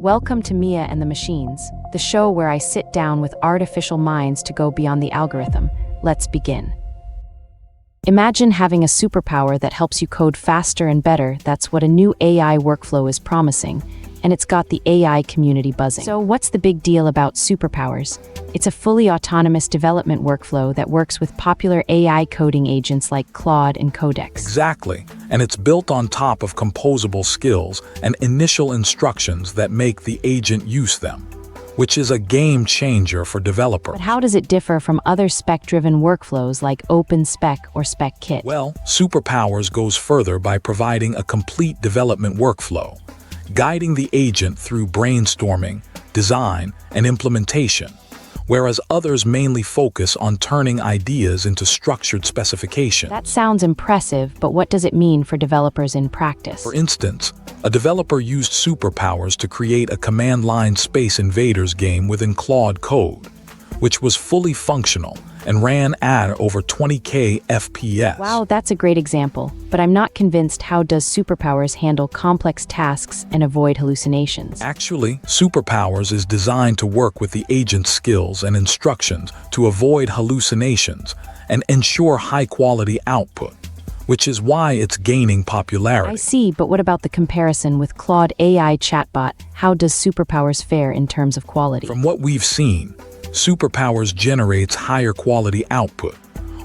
Welcome to Mia and the Machines, the show where I sit down with artificial minds to go beyond the algorithm. Let's begin. Imagine having a superpower that helps you code faster and better. That's what a new AI workflow is promising, and it's got the AI community buzzing. So what's the big deal about superpowers? It's a fully autonomous development workflow that works with popular AI coding agents like Claude and Codex. Exactly, and it's built on top of composable skills and initial instructions that make the agent use them, which is a game changer for developers. But how does it differ from other spec-driven workflows like OpenSpec or SpecKit? Well, Superpowers goes further by providing a complete development workflow, guiding the agent through brainstorming, design, and implementation, whereas others mainly focus on turning ideas into structured specifications. That sounds impressive, but what does it mean for developers in practice? For instance, a developer used Superpowers to create a command line Space Invaders game within Claude Code, which was fully functional and ran at over 20K FPS. Wow, that's a great example, but I'm not convinced. How does Superpowers handle complex tasks and avoid hallucinations? Actually, Superpowers is designed to work with the agent's skills and instructions to avoid hallucinations and ensure high-quality output, which is why it's gaining popularity. I see, but what about the comparison with Claude AI chatbot? How does Superpowers fare in terms of quality? From what we've seen, Superpowers generates higher quality output.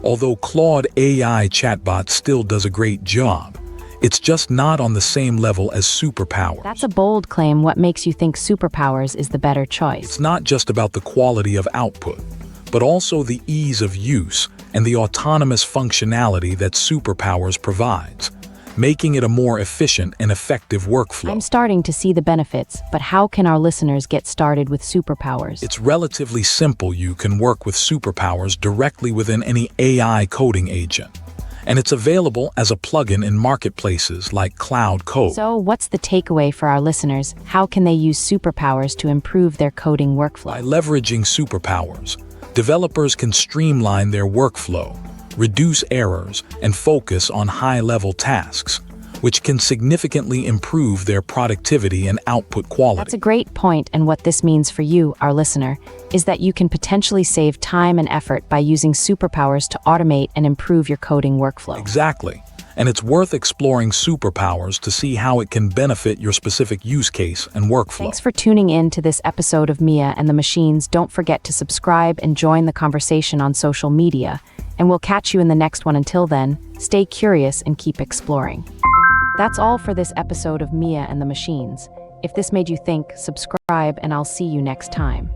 Although Claude AI chatbot still does a great job, it's just not on the same level as Superpowers. That's a bold claim. What makes you think Superpowers is the better choice? It's not just about the quality of output, but also the ease of use and the autonomous functionality that Superpowers provides, making it a more efficient and effective workflow. I'm starting to see the benefits, but how can our listeners get started with Superpowers? It's relatively simple. You can work with Superpowers directly within any AI coding agent, and it's available as a plugin in marketplaces like Cloud Code. So what's the takeaway for our listeners? How can they use Superpowers to improve their coding workflow? By leveraging Superpowers, developers can streamline their workflow, reduce errors, and focus on high-level tasks, which can significantly improve their productivity and output quality. That's a great point, and what this means for you, our listener, is that you can potentially save time and effort by using Superpowers to automate and improve your coding workflow. Exactly, and it's worth exploring Superpowers to see how it can benefit your specific use case and workflow. Thanks for tuning in to this episode of Mia and the Machines. Don't forget to subscribe and join the conversation on social media, and we'll catch you in the next one. Until then, stay curious and keep exploring. That's all for this episode of Mia and the Machines. If this made you think, subscribe, and I'll see you next time.